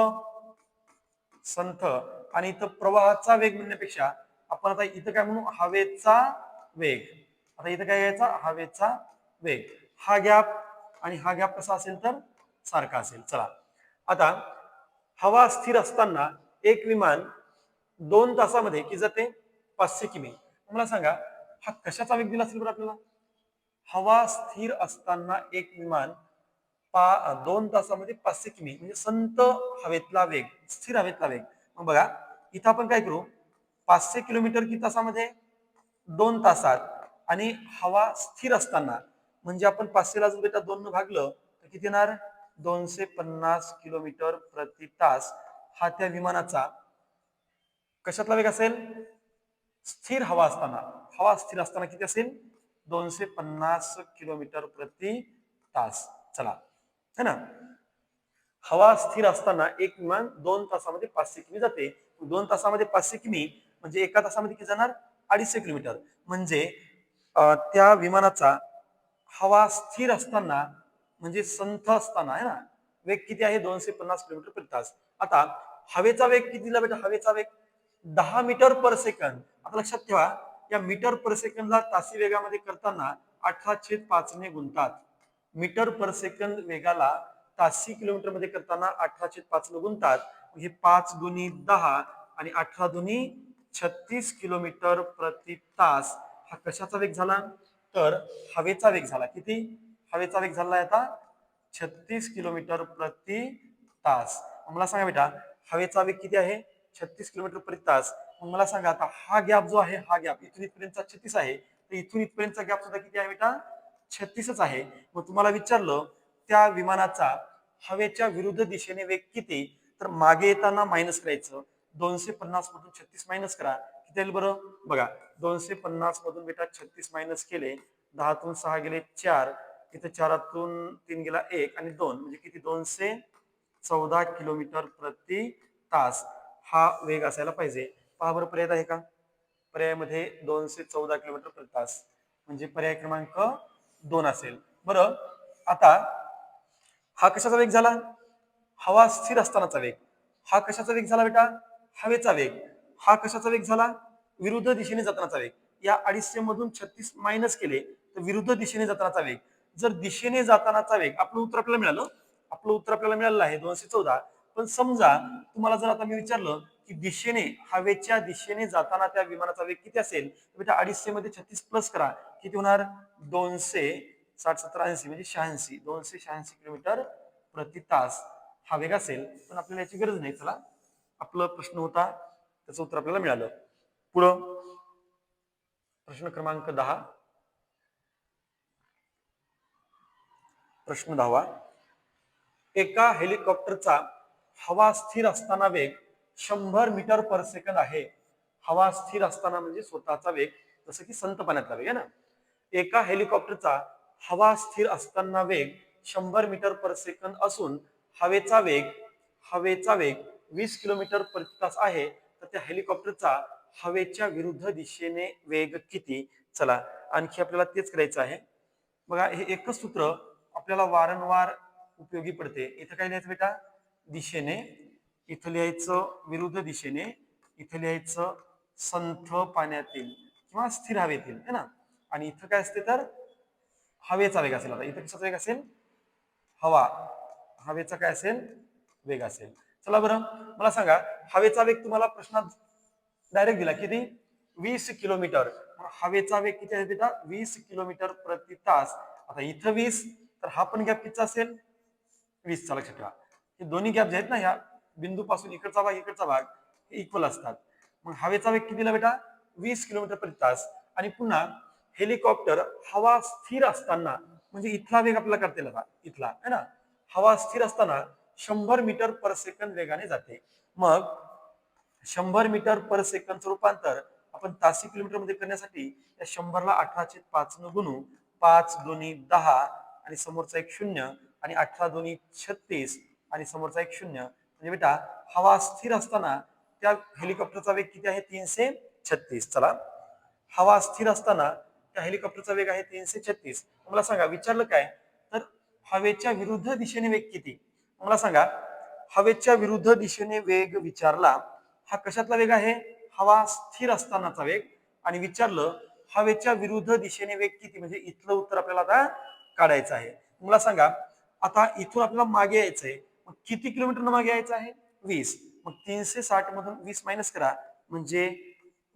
संथ, आणि इथं प्रवाहाचा वेग म्हणण्यापेक्षा आपण आता इथं काय म्हणू, हवेचा वेग. आता इथं काय घ्यायचा, हवेचा वेग. हा गॅप आणि हा गॅप कसा असेल तर सारखा असेल. चला आता हवा स्थिर असताना एक विमान 2 तासामध्ये किती जाते 500 किमी. मला सांगा हा कशाचा वेग दिला असेल बरं आपल्याला, हवा स्थिर असताना एक विमान 2 तासामध्ये 500 किमी म्हणजे संत हवेतला वेग, स्थिर हवेतला वेग. मग बघा इथं आपण काय करू, 500 किलोमीटर किती तासामध्ये, 2 तासात. आणि हवा स्थिर असताना म्हणजे आपण 500 ला जर बेटा 2 न भागलं तर किती येणार, 250 किलोमीटर प्रति तास. हा त्या विमानाचा कशातला वेग असेल, स्थिर हवा असताना. हवा स्थिर असताना किती असेल, 250 किलोमीटर प्रति तास. चला है ना. हवा स्थिर असताना एक विमान 2 तासामध्ये 500 किमी जाते. 2 तासामध्ये 500 किमी म्हणजे एका तासामध्ये किती जाणार, 250 किलोमीटर. म्हणजे त्या विमानाचा हवा स्थिर असताना म्हणजे संथ असताना आहे ना, वेग किती आहे, 250 किलोमीटर प्रति तास. आता हवेचा वेग किती दिला बेटा, हवेचा वेग 10 मीटर पर सेकंद. आता लक्षात ठेवा, या मीटर पर सेकंदला तासी वेगामध्ये करताना 18/5 ने गुणतात. मीटर पर सेकंद वेगाला तासी किलोमीटर मध्ये करताना 18/5 ने गुणतात. हे 5 दुनी 10 आणि 18 दुनी 36 किलोमीटर प्रति तास. हा कशाचा वेग झाला, तर हवेचा वेग झाला. किती, हवेचा वेग झाला आता 36 किलोमीटर प्रति तास. मला सांगा बेटा हवेचा वेग किती आहे, 36 किलोमीटर प्रति तास. मग मला सांगा आता हा गॅप जो आहे, हा गॅप इथून इथपर्यंतचा 36 आहे, तर इथून इथपर्यंतचा गॅप सुद्धा किती आहे बेटा, 36च आहे. मग तुम्हाला विचारलं त्या विमानाचा हवेच्या विरुद्ध दिशेने वेग किती, तर मागे येताना मायनस करायचं. 250 मधून 36 मायनस करा, किती येईल बरं बघा. 250 मधून बेटा 36 मायनस केले, 10तून 6 गेले 4, इथे 4तून 3 गेला 1 आणि 2 म्हणजे किती, 214 किलोमीटर प्रति तास हा वेग असायला पाहिजे. पहा बरं पर्याय आहे का, पर्यायामध्ये 214 किलोमीटर प्रति तास म्हणजे पर्याय क्रमांक 2 असेल. बरं आता हा कशाचा वेग झाला, हवा स्थिर असतानाचा वेग. हा कशाचा वेग झाला बेटा, हवेचा वेग. हा कशाचा वेग झाला, विरुद्ध दिशेने जातानाचा वेग. या 250 मधून 36 मायनस केले तर विरुद्ध दिशेने जातानाचा वेग. जर दिशेने जातानाचा वेग, आपलं उत्तर आपल्याला मिळालं, आपलं उत्तर आपल्याला मिळालं आहे 214. पण समजा तुम्हाला जर आता मी विचारलं की दिशेने, हवेच्या दिशेने जाताना त्या विमानाचा वेग किती असेल, बेटा 250 मध्ये 36 प्लस करा, किती होणार, 260 70 80 म्हणजे 86, 286 किलोमीटर प्रति तास हा वेग असेल. पण आपल्याला याची गरज नाही. चला आपला प्रश्न होता त्याचं उत्तर आपल्याला मिळालं. पुढं प्रश्न क्रमांक 10, प्रश्न 10वा. एका हेलिकॉप्टरचा हवा स्थिर असताना वेग 100 मीटर पर सेकंद आहे. हवा स्थिर असताना म्हणजे स्वतःचा वेग, जसं की संत पाण्यातला वेग आहे ना. एका हेलिकॉप्टरचा हवा स्थिर असताना वेग 100 मीटर पर सेकंद असून हवेचा वेग 20 किलोमीटर प्रति तास आहे. तर त्या हेलिकॉप्टरचा हवेच्या विरुद्ध दिशेने वेग किती. चला आणखी आपल्याला तेच करायचं आहे. बघा हे एकच सूत्र आपल्याला वारंवार उपयोगी पडते. इथं काय लिहायचं बेटा, दिशेने, इथं लिहायचं विरुद्ध दिशेने, इथं लिहायचं संथ पाण्यातील किंवा स्थिर हवेतील है ना. आणि इथं काय असते तर हवेचा वेग असेल. आता इथं कशाचा वेग असेल, हवा, हवेचा काय असेल, वेग असेल. चला बरं मला सांगा हवेचा वेग तुम्हाला प्रश्नात डायरेक्ट दिला किती, 20 किलोमीटर. हवेचा वेग किती आहे बेटा, 20 किलोमीटर प्रति तास. आता इथं 20 तर हा पण गॅप कितीचा असेल, 20 चा. लक्षात ठेवा हे दोन्ही गॅप जे आहेत ना, ह्या बिंदूपासून इकडचा भाग इकडचा भाग हे इक्वल असतात. मग हवेचा वेग किती दिला बेटा, 20 किलोमीटर प्रति तास. आणि पुन्हा हेलिकॉप्टर हवा स्थिर असताना म्हणजे इथला वेग आपल्याला करता येईल, इथला है ना, हवा स्थिर असताना 100 मीटर पर सेकंद वेगाने जाते. मग 100 मीटर पर सेकंदचं रूपांतर आपण तासी किलोमीटर मध्ये करण्यासाठी या 100 ला 18/5 न गुणू. 5 दोन्ही 10 आणि समोरचा एक 0 आणि 18 दोन्ही 36 आणि समोरचा एक 0 म्हणजे बेटा हवा स्थिर असताना त्या हेलिकॉप्टरचा वेग किती आहे, 336. चला हवा स्थिर असताना त्या हेलिकॉप्टरचा वेग आहे 336. मला सांगा विचारलं काय, तर हवेच्या विरुद्ध दिशेने वेग किती. मला सांगा हवेच्या विरुद्ध दिशेने वेग विचारला, हा कशातला वेग आहे, हवा स्थिर असतानाचा वेग. आणि विचारलं हवेच्या विरुद्ध दिशेने वेग किती, म्हणजे इथलं उत्तर आपल्याला आता काढायचं आहे. मला सांगा आता इथून आपल्याला मागे यायचंय, मग किती किलोमीटर मागे यायचं आहे, 20. मग 360 मधून 20 मायनस करा म्हणजे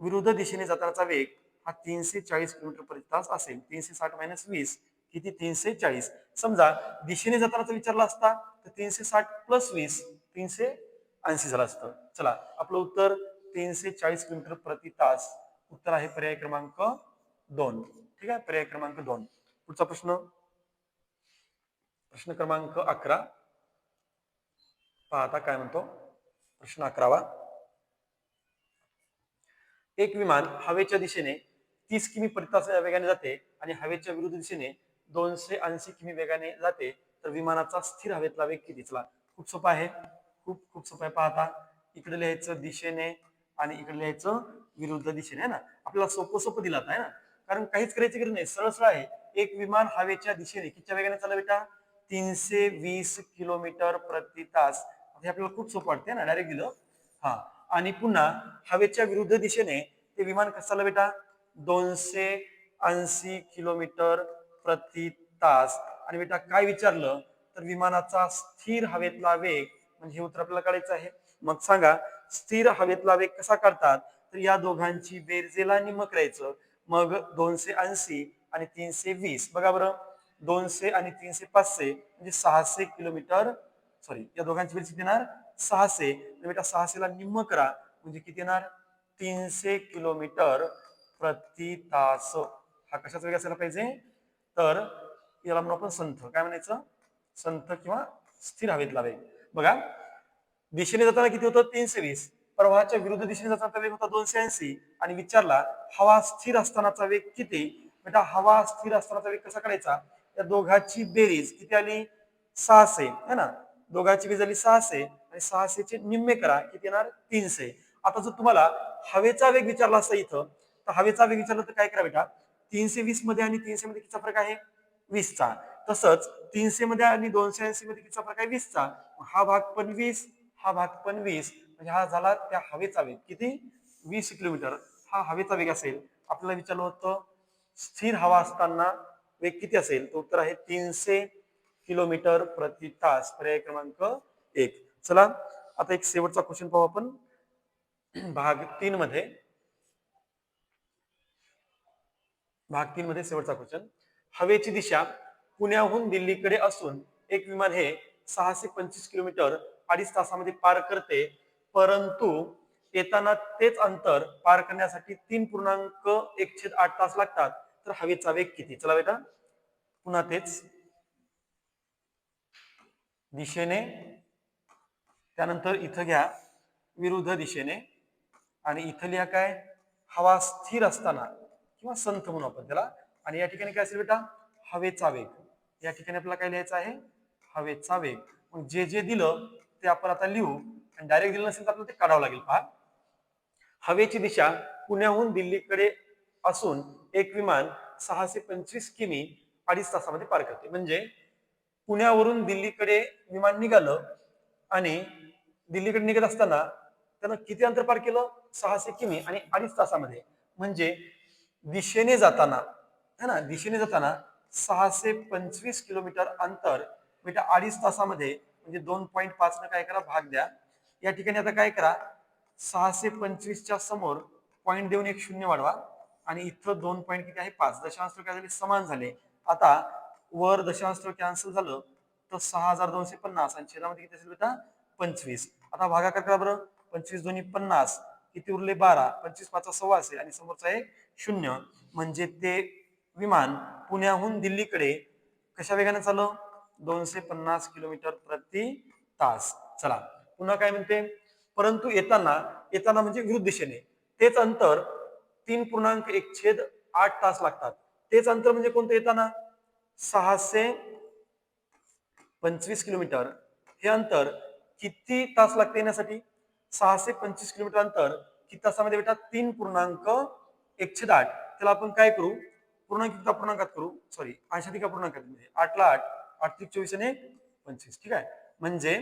विरुद्ध दिशेने जातानाचा वेग हा 340 किलोमीटर प्रति तास असेल. 360 मायनस 20 किती 340. समजा दिशेने जातानाचा विचारला असता तर 360 प्लस 20 380 झालं असतं. चला आपलं उत्तर 340 किलोमीटर प्रति तास. उत्तर आहे पर्याय क्रमांक 2. ठीक आहे, पर्याय क्रमांक 2. पुढचा प्रश्न, प्रश्न क्रमांक 11. पहा आता काय म्हणतो प्रश्न 11वा. एक विमान हवेच्या दिशेने 30 किमी प्रति तास या वेगाने जाते आणि हवेच्या विरुद्ध दिशेने 280 किमी वेगाने जाते, तर विमानाचा स्थिर हवेतला वेग किती? चला खूप सोपं आहे, खूप खूप सोपं आहे. पाहता इकडे लिहायचं दिशेने आणि इकडे लिहायचं विरुद्ध दिशेने, आहे ना. आपल्याला सोपं सोपं दिलं आहे ना, कारण काहीच करायची गरज नाही, सरळ सरळ आहे. एक विमान हवेच्या दिशेने किती वेगाने चालला बेटा? 320 किलोमीटर प्रति तास. हे आपल्याला खूप सोपं वाटते ना, डायरेक्ट दिलं. हा, आणि पुन्हा हवेच्या विरुद्ध दिशेने ते विमान कसं चाललं बेटा? 280 किलोमीटर प्रति तास. आणि बेटा काय विचारलं तर विमानाचा स्थिर हवेतला वेग, म्हणजे हे उत्तर आपल्याला काढायचं आहे. मग सांगा स्थिर हवेतला वेग कसा काढतात? तर या दोघांची बेरजेला निम्म करायचं. मग 280 आणि 320, बघा बरं, 200 आणि 300 500 म्हणजे 600 किलोमीटर. सॉरी, या दोघांची बेरीज किती येणार? 600. बेटा 600 ला निम्म करा म्हणजे किती येणार? 300 किलोमीटर प्रति तास. हा कशाचा वेग असायला पाहिजे? तर याला म्हणून आपण संथ, काय म्हणायचं? संथ किंवा स्थिर हवेतला वेग. बघा दिशेने जाताना किती होतं? 320. प्रवाहाच्या विरुद्ध दिशेने जाताना वेग होता 280. आणि विचारला हवा स्थिर असतानाचा वेग किती? बेटा हवा स्थिर असतानाचा वेग कसा काढायचा? या दोघांची बेरीज किती आली? 600, है ना. दोघांची बेरीज झाली 600 आणि 600 चे निम्मे करा, किती येणार? 300. आता जर तुम्हाला हवेचा वेग विचारला असता इथं, तर हवेचा वेग विचारला तर काय करा बेटा? 320 मध्ये आणि 300 मध्ये कितीचा फरक आहे? 20चा. तसंच 300 मध्ये आणि 280 मध्ये कितीचा फरक आहे? 20चा. हा भाग पण 20, हा भाग पण 20, म्हणजे हा झाला त्या हवेचा वेग. किती? 20 किलोमीटर हा हवेचा वेग असेल. आपल्याला विचारलं होतं स्थिर हवा असताना वेग किती असेल? तर उत्तर आहे 300 किलोमीटर प्रति तास. पर्याय क्रमांक 1. चला आता एक शेवटचा क्वेश्चन पाहू आपण भाग 3 मध्ये. भाग 3 मध्ये शेवटचा क्वेश्चन. हवेची दिशा पुण्याहून दिल्लीकडे असून एक विमान हे 625 किलोमीटर 2.5 तासामध्ये पार करते, परंतु येताना तेच अंतर पार करण्यासाठी 3.1/8 तास लागतात, तर हवेचा वेग किती? चला बेटा पुन्हा तेच दिशेने, त्यानंतर इथं घ्या विरुद्ध दिशेने, आणि इथं लिहा काय? हवा स्थिर असताना किंवा संथ म्हणू आपण त्याला. आणि या ठिकाणी काय असेल बेटा? हवेचा वेग. या ठिकाणी आपल्याला काय लिहायचं आहे? हवेचा वेग. मग जे जे दिलं ते आपण आता लिहू, आणि डायरेक्ट दिलं नसेल तर आपल्याला ते काढावं लागेल. पहा, हवेची दिशा पुण्याहून दिल्लीकडे असून एक विमान 625 किमी 2.5 तासामध्ये पार करते. म्हणजे पुण्यावरून दिल्लीकडे विमान निघालं आणि दिल्लीकडे निघत असताना त्यानं किती अंतर पार केलं? 600 किमी आणि 2.5 तासामध्ये. म्हणजे दिशेने जाताना, है ना, दिशेने जाताना 625 किलोमीटर अंतर बेटा 2.5 तासामध्ये, म्हणजे 2.5 न काय करा? भाग द्या. या ठिकाणी आता काय करा? 625 च्या समोर पॉईंट देऊन एक शून्य वाढवा, आणि इथं 2 पॉईंट किती आहे? 5. दशांश काय झाले? समान झाले. आता वर दशांश कॅन्सल झालं तर 6250 आणि छेदामध्ये किती असेल बेटा? 25. आता भागाकार करा बरं. 25 दोन्ही 50, किती उरले? 12. 25 5 16 आणि समोरचा एक शून्य. म्हणजे ते विमान पुण्याहून दिल्लीकडे कशा वेगाने चाललं? 250 किलोमीटर प्रति तास. चला पुन्हा काय म्हणते? परंतु येताना, येताना म्हणजे विरुद्ध दिशेने, तेच अंतर 3.1/8 तास लागतात. तेच अंतर म्हणजे कोणतं? येताना 625 किलोमीटर. हे अंतर किती तास लागते येण्यासाठी? 625 किलोमीटर अंतर किती तासामध्ये बेटा? 3.1/8. त्याला आपण काय करू? पूर्णांक पूर्णांकात करू, सॉरी अंशाधिक पूर्णांकात. म्हणजे 8 ला 8, 8 × 24 आणि 25. ठीक आहे, म्हणजे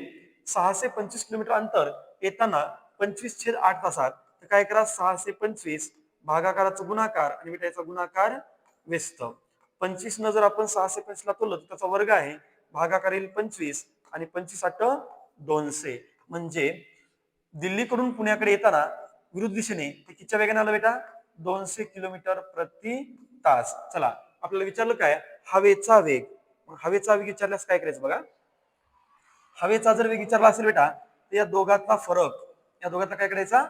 625 किलोमीटर अंतर येताना 25/8 तासात. तर काय करा? 625 भागाकाराचा गुणाकार आणि बेटा गुणाकार व्यस्त. 25 न जर आपण 625 ला तोललं तर त्याचा वर्ग आहे, भागाकार येईल 25 आणि 25 8 200. म्हणजे दिल्लीकडून पुण्याकडे येताना विरुद्ध दिशेने ते कितीच्या वेगाने आलं बेटा? 200 किलोमीटर प्रति तास. चला आपल्याला विचारलं काय हवेचा वेग. हवेचा वेग विचारल्यास काय करायचं बघा. हवेचा जर वेग विचारला असेल बेटा तर या दोघातला फरक, या दोघातला काय करायचा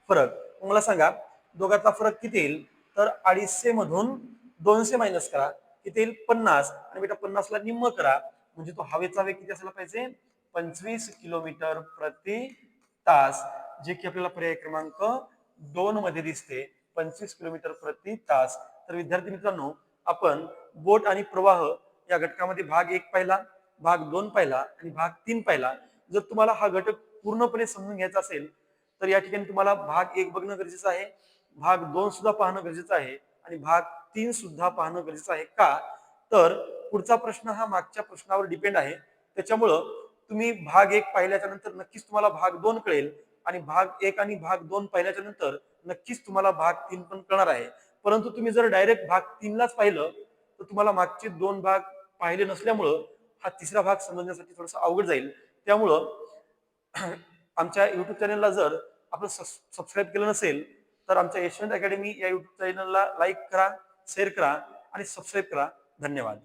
फरक. मला सांगा दोघातला फरक किती येईल. तर 250 मधून 200 मायनस करा किती येईल 50. आणि बेटा 50 ला निम्म करा म्हणजे तो हवेचा वेग किती असायला पाहिजे 25 किलोमीटर प्रति तास, जे की आपल्याला पर्याय क्रमांक 2 मध्ये दिसते 25 किलोमीटर प्रति तास. तर विद्यार्थी मित्रांनो आपण बोट आणि प्रवाह या घटकामध्ये भाग 1 पाहिला, भाग 2 पाहिला आणि भाग 3 पाहिला. जर तुम्हाला हा घटक पूर्णपणे समजून घ्यायचा असेल तर या ठिकाणी तुम्हाला भाग 1 बघणं गरजेचं आहे, भाग 2 सुद्धा पाहणं गरजेचं आहे आणि भाग 3 सुद्धा पाहणं गरजेचं आहे. का तर पुढचा प्रश्न हा मागच्या प्रश्नावर डिपेंड आहे. त्याच्यामुळं तुम्ही भाग 1 पाहिल्याच्या नंतर नक्कीच तुम्हाला भाग 2 कळेल आणि भाग 1 आणि भाग 2 पाहिल्याच्या नंतर नक्कीच तुम्हाला भाग 3 पण कळणार आहे. परंतु तुम्ही जर डायरेक्ट भाग 3 लाच पाहिलं तर तुम्हाला मागचे 2 भाग पाहिले नसल्यामुळं हा तिसरा भाग समजण्यासाठी थोडासा अवघड जाईल. त्यामुळं आमच्या युट्यूब चॅनलला जर आपण सबस्क्राईब केलं नसेल तर आमच्या यशवंत अकॅडमी या युट्यूब चॅनलला लाईक करा, शेअर करा आणि सबस्क्राईब करा. धन्यवाद.